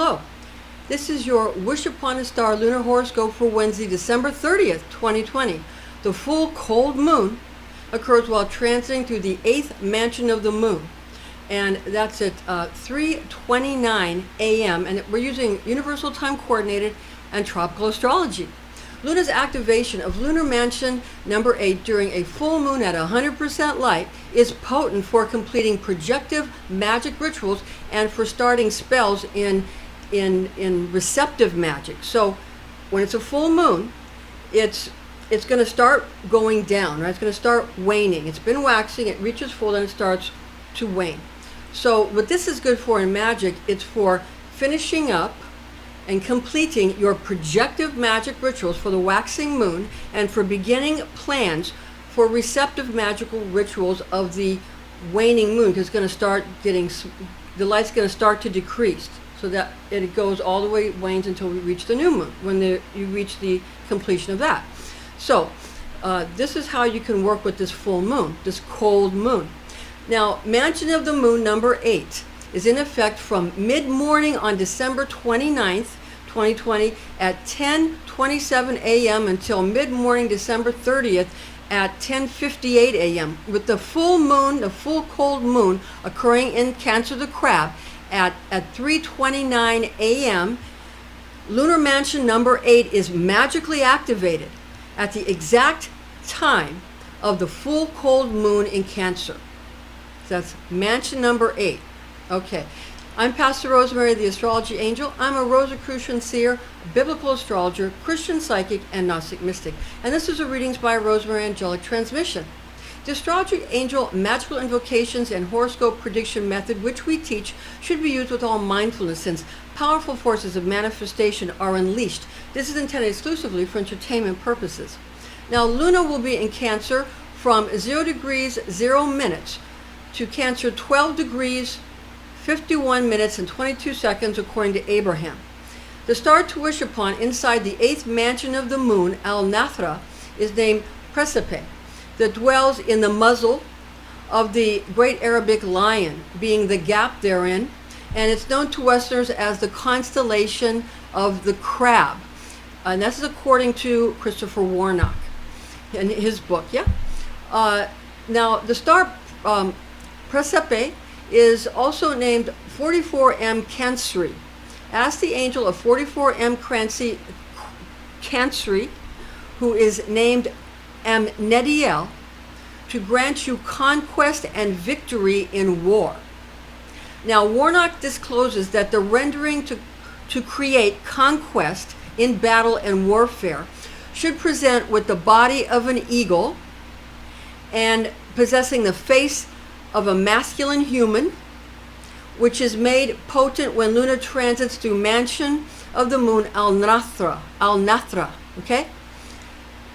Hello. This is your Wish Upon a Star Lunar Horoscope for Wednesday, December 30th, 2020. The full cold moon occurs while transiting through the 8th mansion of the moon. And that's at 3:29 a.m. And we're using Universal Time Coordinated and Tropical Astrology. Luna's activation of Lunar Mansion number 8 during a full moon at 100% light is potent for completing projective magic rituals and for starting spells in receptive magic. So when it's a full moon, it's going to start going down, right? It's going to start waning. It's been waxing, it reaches full, and it starts to wane. So what this is good for in magic, it's for finishing up and completing your projective magic rituals for the waxing moon and for beginning plans for receptive magical rituals of the waning moon, because it's going to start getting, the light's going to start to decrease so that it goes all the way, wanes until we reach the new moon, when you reach the completion of that. So this is how you can work with this full moon, this cold moon. Now, Mansion of the Moon number 8 is in effect from mid-morning on December 29th, 2020 at 10:27 a.m. until mid-morning December 30th at 10:58 a.m. with the full moon, the full cold moon, occurring in Cancer the Crab at 3:29 a.m. Lunar Mansion number 8 is magically activated at the exact time of the full cold moon in Cancer. That's Mansion number 8. Okay. I'm Pastor Rosemary, the Astrology Angel. I'm a Rosicrucian seer, biblical astrologer, Christian psychic, and Gnostic mystic. And this is a Readings by Rosemary angelic transmission. The Astrology Angel magical invocations and horoscope prediction method, which we teach, should be used with all mindfulness, since powerful forces of manifestation are unleashed. This is intended exclusively for entertainment purposes. Now, Luna will be in Cancer from 0 degrees 0 minutes to Cancer 12 degrees 51 minutes and 22 seconds according to Abraham. The star to wish upon inside the 8th mansion of the moon, Al-Nathra, is named Praesepe, that dwells in the muzzle of the great Arabic lion, being the gap therein, and it's known to Westerners as the constellation of the crab. And this is according to Christopher Warnock in his book. Now, the star Praesepe is also named 44M Cancri. Ask the angel of 44M Cancri, who is named Amnediel, to grant you conquest and victory in war. Now, Warnock discloses that the rendering to create conquest in battle and warfare should present with the body of an eagle and possessing the face of a masculine human, which is made potent when Luna transits through Mansion of the Moon Al-Nathra. Okay?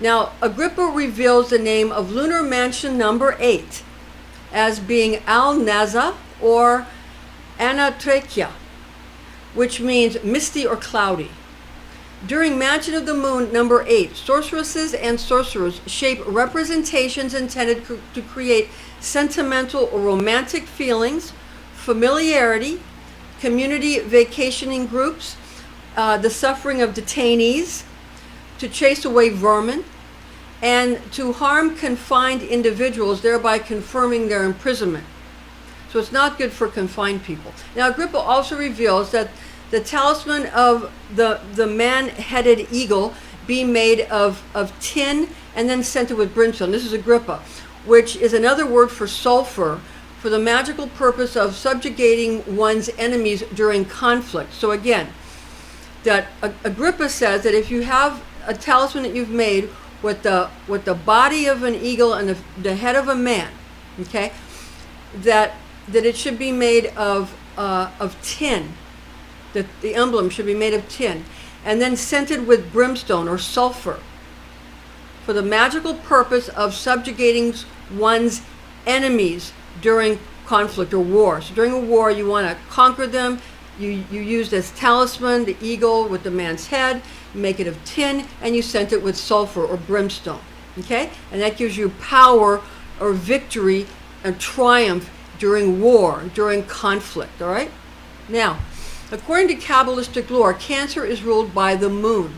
Now, Agrippa reveals the name of Lunar Mansion number 8 as being Al-Naza or Anatrechia, which means misty or cloudy. During Mansion of the Moon number 8, sorceresses and sorcerers shape representations intended to create sentimental or romantic feelings, familiarity, community vacationing groups, the suffering of detainees, to chase away vermin, and to harm confined individuals, thereby confirming their imprisonment. So it's not good for confined people. Now, Agrippa also reveals that the talisman of the man-headed eagle be made of tin and then scented with brimstone. This is Agrippa, which is another word for sulfur, for the magical purpose of subjugating one's enemies during conflict. So again, that Agrippa says that if you have a talisman that you've made with the body of an eagle and the head of a man, okay, that it should be made of tin. That the emblem should be made of tin, and then scented with brimstone or sulfur, for the magical purpose of subjugating one's enemies during conflict or war. So during a war, you want to conquer them. You use this talisman, the eagle with the man's head, you make it of tin, and you scent it with sulfur or brimstone. Okay? And that gives you power or victory and triumph during war, during conflict. All right? Now, According to Kabbalistic lore, Cancer is ruled by the moon.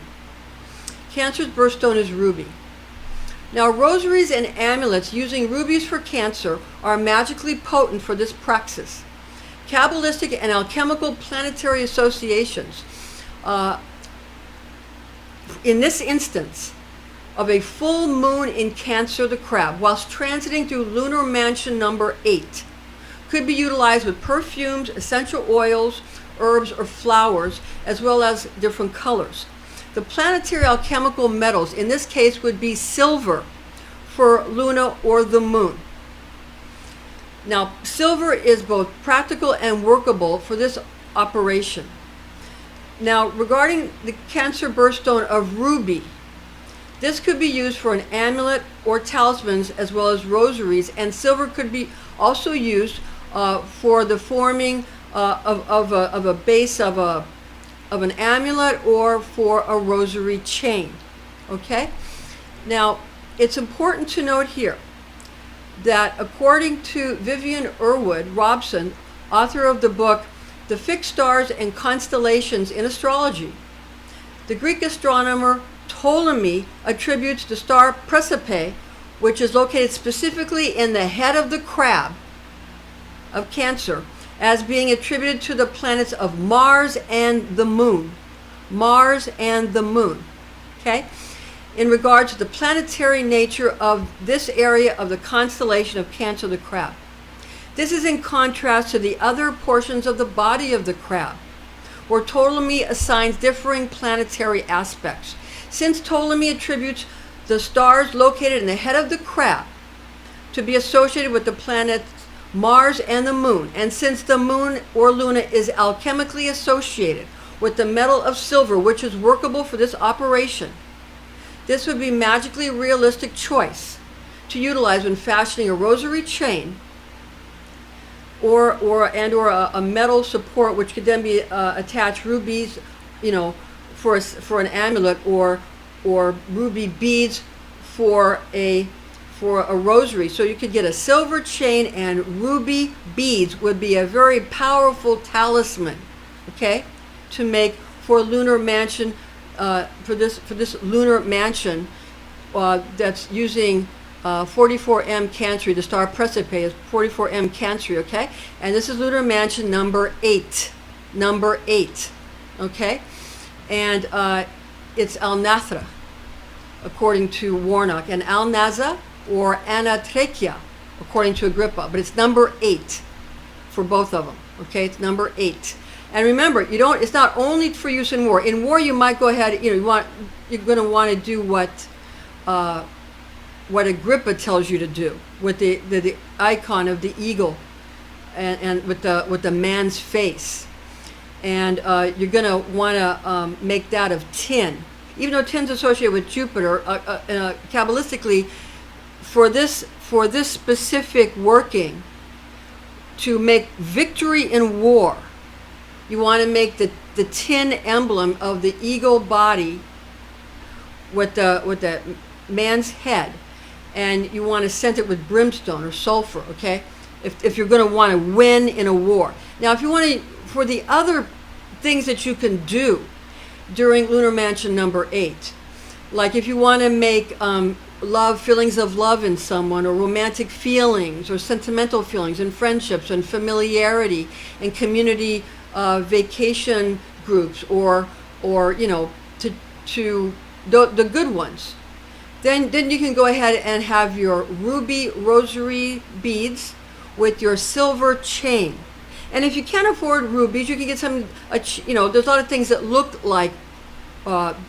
Cancer's birthstone is ruby. Now, rosaries and amulets using rubies for Cancer are magically potent for this praxis. Kabbalistic and alchemical planetary associations, in this instance of a full moon in Cancer the crab, whilst transiting through lunar mansion number 8, could be utilized with perfumes, essential oils, herbs, or flowers, as well as different colors. The planetary alchemical metals in this case would be silver for Luna or the moon. Now, silver is both practical and workable for this operation. Now, regarding the Cancer birthstone of ruby, this could be used for an amulet or talismans as well as rosaries, and silver could be also used for the forming of a base of an amulet or for a rosary chain. Okay? Now, it's important to note here that according to Vivian Irwood Robson, author of the book The Fixed Stars and Constellations in Astrology, the Greek astronomer Ptolemy attributes the star Praesepe, which is located specifically in the head of the crab of Cancer, as being attributed to the planets of Mars and the moon. Mars and the moon. Okay? In regard to the planetary nature of this area of the constellation of Cancer the crab. This is in contrast to the other portions of the body of the crab, where Ptolemy assigns differing planetary aspects. Since Ptolemy attributes the stars located in the head of the crab to be associated with the planets Mars and the moon, and since the moon or Luna is alchemically associated with the metal of silver, which is workable for this operation, this would be magically realistic choice to utilize when fashioning a rosary chain or a metal support, which could then be attached rubies, for an amulet, or ruby beads for a rosary. So you could get a silver chain and ruby beads would be a very powerful talisman, okay, to make for a lunar mansion, for this lunar mansion that's using 44M Cancri. The star Praesepe is 44M Cancri, okay? And this is lunar mansion number 8. Number 8, okay? And it's Al-Nathra, according to Warnock, and Al-Naza or Anatrechia, according to Agrippa. But it's number 8 for both of them, okay? It's number 8. And remember, it's not only for use in war. In war, you might go ahead, you're going to want to do what Agrippa tells you to do with the icon of the eagle and with the man's face. And you're going to want to make that of tin. Even though tin's associated with Jupiter, Kabbalistically, for this specific working, to make victory in war, you want to make the tin emblem of the eagle body with the man's head, and you want to scent it with brimstone or sulfur, okay? If you're going to want to win in a war. Now, if you want to, for the other things that you can do during lunar mansion number 8, like if you want to make feelings of love in someone, or romantic feelings, or sentimental feelings, and friendships, and familiarity, and community vacation groups, or to the good ones, then you can go ahead and have your ruby rosary beads with your silver chain. And if you can't afford rubies, you can get some, there's a lot of things that look like,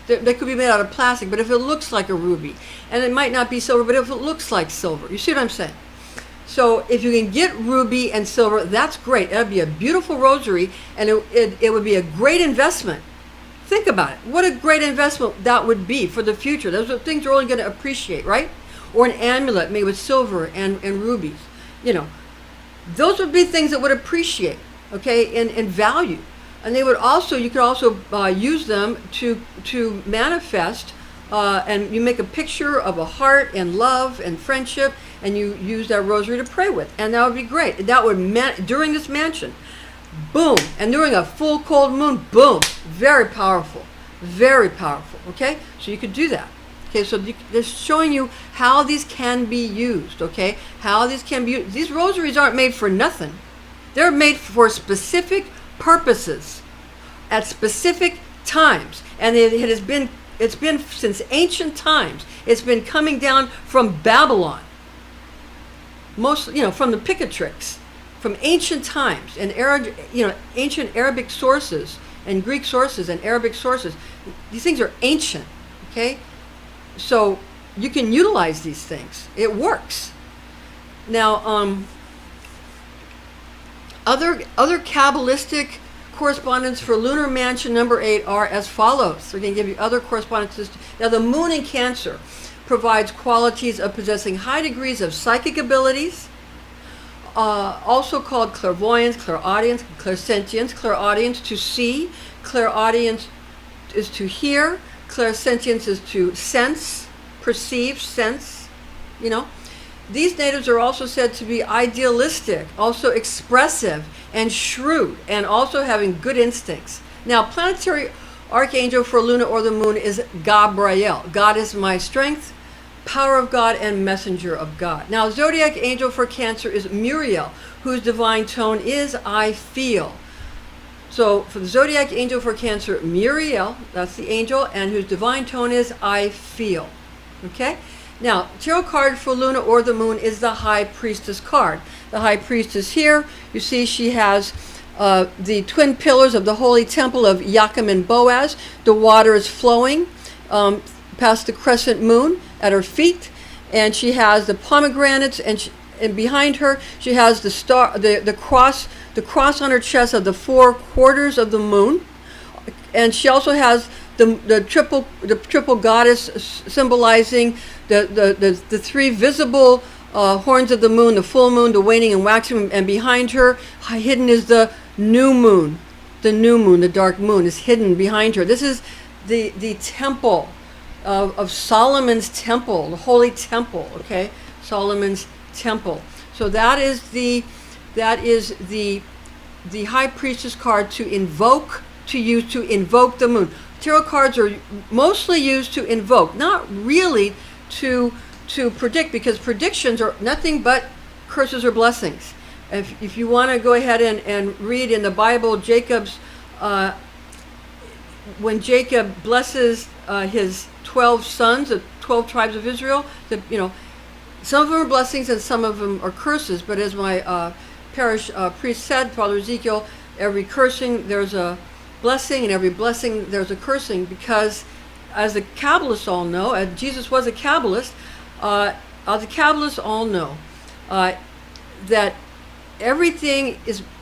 they could be made out of plastic, but if it looks like a ruby, and it might not be silver, but if it looks like silver, you see what I'm saying? So if you can get ruby and silver, that's great. That would be a beautiful rosary, and it would be a great investment. Think about it. What a great investment that would be for the future. Those are things you're only going to appreciate, right? Or an amulet made with silver and rubies. Those would be things that would appreciate, okay, in value. And they would also, you could also use them to manifest, and you make a picture of a heart and love and friendship, and you use that rosary to pray with, and that would be great. That would during this mansion, boom. And during a full cold moon, boom. Very powerful. Very powerful. Okay? So you could do that. Okay, so they're showing you how these can be used. Okay? How these can be used. These rosaries aren't made for nothing. They're made for specific purposes at specific times. And it's been since ancient times. It's been coming down from Babylon. Most, from the Picatrix, from ancient times, and ancient Arabic sources and Greek sources and Arabic sources. These things are ancient, okay? So you can utilize these things. It works. Now, other Kabbalistic correspondence for lunar mansion number 8 are as follows. We're going to give you other correspondences. Now, the moon in Cancer provides qualities of possessing high degrees of psychic abilities, also called clairvoyance, clairaudience, clairsentience. Clairaudience, to see. Clairaudience is to hear. Clairsentience is to sense, perceive, sense. These natives are also said to be idealistic, also expressive and shrewd, and also having good instincts. Now, planetary archangel for Luna or the moon is Gabriel. God is my strength, power of God, and messenger of God. Now, zodiac angel for Cancer is Muriel, whose divine tone is I feel. So for the zodiac angel for Cancer, Muriel, that's the angel, and whose divine tone is I feel. Okay? Now, tarot card for Luna or the moon is the High Priestess card. The High Priestess here, you see she has the twin pillars of the holy temple of Joachim and Boaz. The water is flowing past the crescent moon at her feet, and she has the pomegranates, and behind her she has the star, the cross on her chest of the 4 quarters of the moon, and she also has the triple goddess symbolizing the 3 visible horns of the moon, the full moon, the waning and waxing moon, and behind her hidden is the new moon. The new moon, the dark moon, is hidden behind her. This is the temple of Solomon's temple, the holy temple. Okay, Solomon's temple. So that is the High Priestess card to invoke, to use to invoke the moon. Tarot cards are mostly used to invoke, not really to predict, because predictions are nothing but curses or blessings. If you want to go ahead and read in the Bible, Jacob's when Jacob blesses his 12 sons, the 12 tribes of Israel, some of them are blessings and some of them are curses. But as my parish priest said, Father Ezekiel, every cursing there's a blessing, and every blessing there's a cursing, because as the Kabbalists all know, as Jesus was a Kabbalist, the Kabbalists all know that everything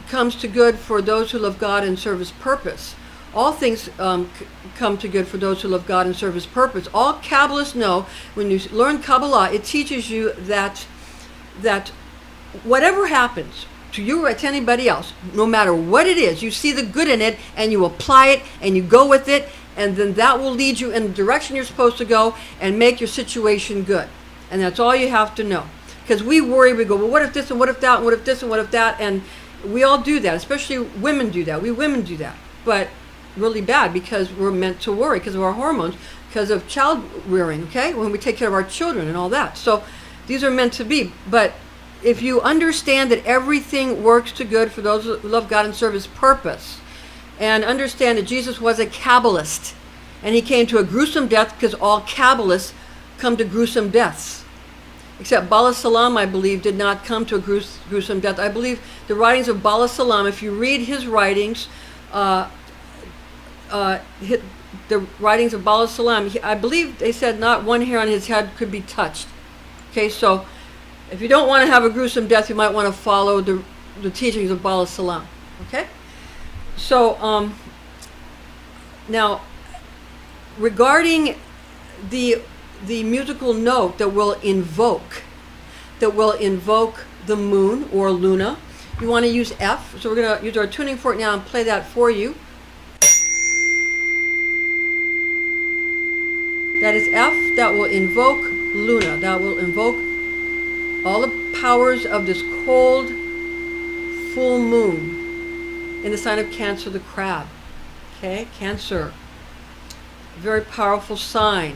comes to good for those who love God and serve His purpose. All things come to good for those who love God and serve His purpose. All Kabbalists know, when you learn Kabbalah, it teaches you that whatever happens to you or to anybody else, no matter what it is, you see the good in it and you apply it and you go with it, and then that will lead you in the direction you're supposed to go and make your situation good. And that's all you have to know. Because we worry, we go, well, what if this and what if that and what if this and what if that? And we all do that, especially women do that. We women do that. But really bad, because we're meant to worry because of our hormones, because of child rearing, okay? When we take care of our children and all that. So these are meant to be. But if you understand that everything works to good for those who love God and serve His purpose, and understand that Jesus was a Kabbalist, and He came to a gruesome death, because all Kabbalists come to gruesome deaths. Except Bala Salam, I believe, did not come to a gruesome death. I believe the writings of Bala Salam, if you read his writings, the writings of Bala Salam, I believe they said not one hair on his head could be touched. Okay, so if you don't want to have a gruesome death, you might want to follow the teachings of Bala Salam. Okay? So, now, regarding the musical note that will invoke the moon or Luna, you want to use F. So we're going to use our tuning fork now and play that for you. That is F. That will invoke Luna. That will invoke all the powers of this cold full moon in the sign of Cancer, the crab. Okay, Cancer, very powerful sign.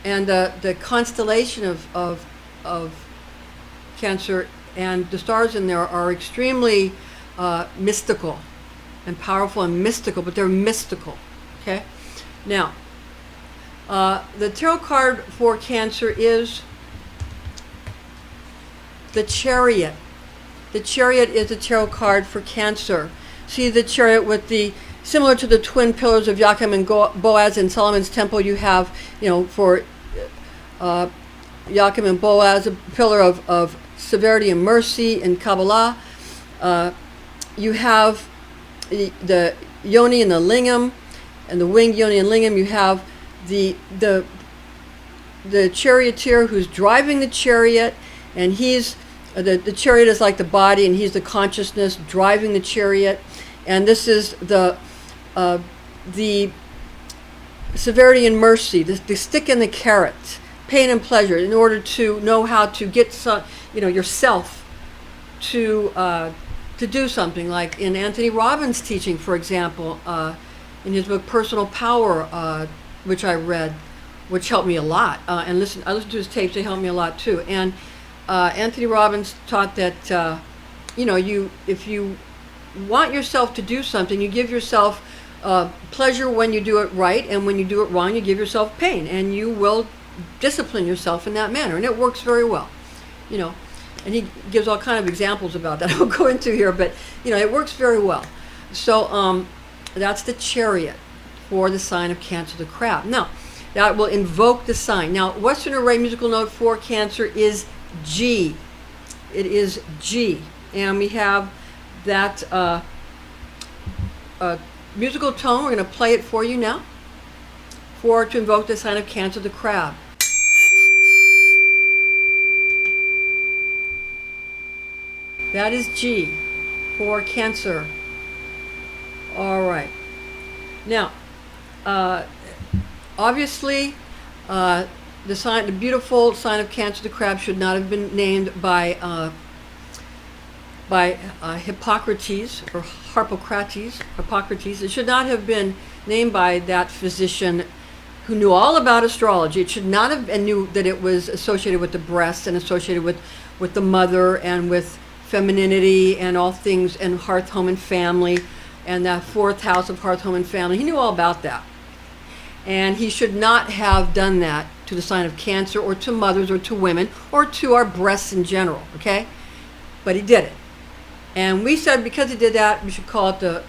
And the constellation of Cancer and the stars in there are extremely mystical and powerful and mystical, but they're mystical. Okay, now the tarot card for Cancer is the Chariot. The Chariot is a tarot card for Cancer. See the Chariot with the, similar to the twin pillars of Joachim and Boaz in Solomon's temple, you have, for Joachim and Boaz, a pillar of severity and mercy in Kabbalah. You have the Yoni and the Lingam, and the winged Yoni and Lingam. You have the charioteer who's driving the chariot, and he's the chariot is like the body, and he's the consciousness driving the chariot. And this is the severity and mercy, the stick and the carrot, pain and pleasure, in order to know how to get yourself to do something. Like in Anthony Robbins' teaching, for example, in his book Personal Power, which I read, which helped me a lot. And I listened to his tapes; they helped me a lot too. And Anthony Robbins taught that if you want yourself to do something, you give yourself pleasure when you do it right, and when you do it wrong, you give yourself pain, and you will discipline yourself in that manner, and it works very well. And he gives all kind of examples about that I won't go into here, but it works very well. So that's the Chariot for the sign of Cancer, the crab. Now that will invoke the sign. Now Western Array musical note for Cancer is G. It is G, and we have that musical tone. We're going to play it for you now to invoke the sign of Cancer, the crab. That is G for Cancer. All right. Now, obviously, the beautiful sign of Cancer, the crab, should not have been named by Hippocrates or Hippocrates. It should not have been named by that physician who knew all about astrology. It should not have, and knew that it was associated with the breast and associated with the mother and with femininity and all things, and hearth, home, and family, and that fourth house of hearth, home, and family. He knew all about that. And he should not have done that to the sign of Cancer, or to mothers, or to women, or to our breasts in general, okay? But he did it. And we said because he did that, we should call it the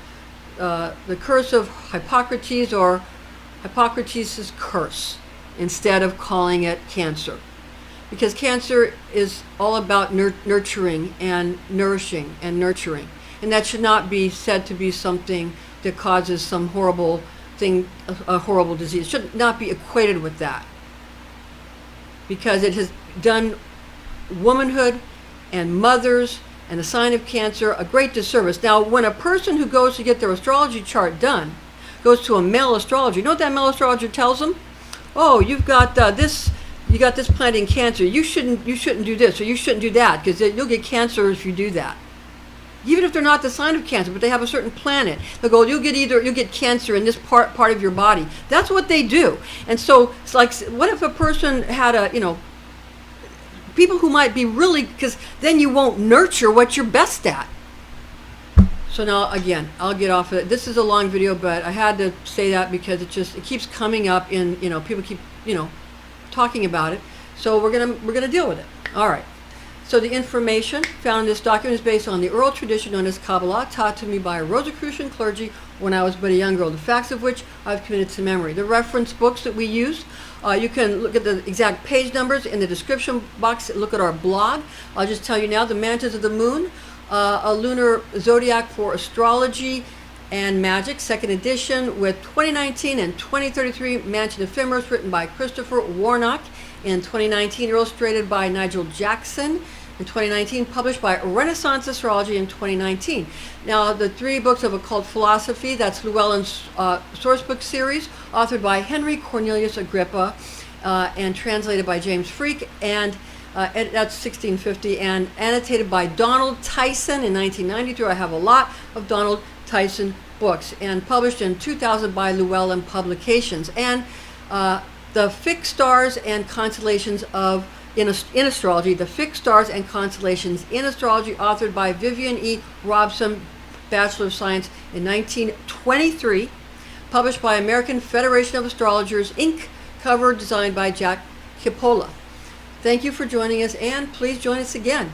curse of Hippocrates, or Hippocrates' curse, instead of calling it Cancer. Because Cancer is all about nurturing and nourishing and nurturing. And that should not be said to be something that causes some horrible thing, a horrible disease. It should not be equated with that. Because it has done womanhood and mothers and the sign of Cancer a great disservice. Now, when a person who goes to get their astrology chart done goes to a male astrologer, you know what that male astrologer tells them? Oh, you've got this. You got this planet in Cancer. You shouldn't do this, or you shouldn't do that, because you'll get cancer if you do that. Even if they're not the sign of Cancer, but they have a certain planet, they'll go, you'll get cancer in this part of your body. That's what they do. And so it's like, what if a person had people who might be really, because then you won't nurture what you're best at. So now, again, I'll get off of it. This is a long video, but I had to say that because it keeps coming up in, people keep, talking about it. So we're gonna deal with it. All right. So the information found in this document is based on the oral tradition known as Kabbalah, taught to me by a Rosicrucian clergy when I was but a young girl, the facts of which I've committed to memory. The reference books that we use, you can look at the exact page numbers in the description box. Look at our blog. I'll just tell you now, the Mantras of the Moon, a lunar zodiac for astrology and magic, second edition, with 2019 and 2033 Mansion Ephemeris, written by Christopher Warnock in 2019, illustrated by Nigel Jackson in 2019, published by Renaissance Astrology in 2019. Now, the 3 books of occult philosophy, that's Llewellyn's sourcebook series, authored by Henry Cornelius Agrippa and translated by James Freak, and That's 1650, and annotated by Donald Tyson in 1993. I have a lot of Donald Tyson books, and published in 2000 by Llewellyn Publications. And the fixed stars and constellations in astrology, the fixed stars and constellations in astrology, authored by Vivian E. Robson, Bachelor of Science, in 1923, published by American Federation of Astrologers, Inc., cover designed by Jack Coppola. Thank you for joining us, and please join us again.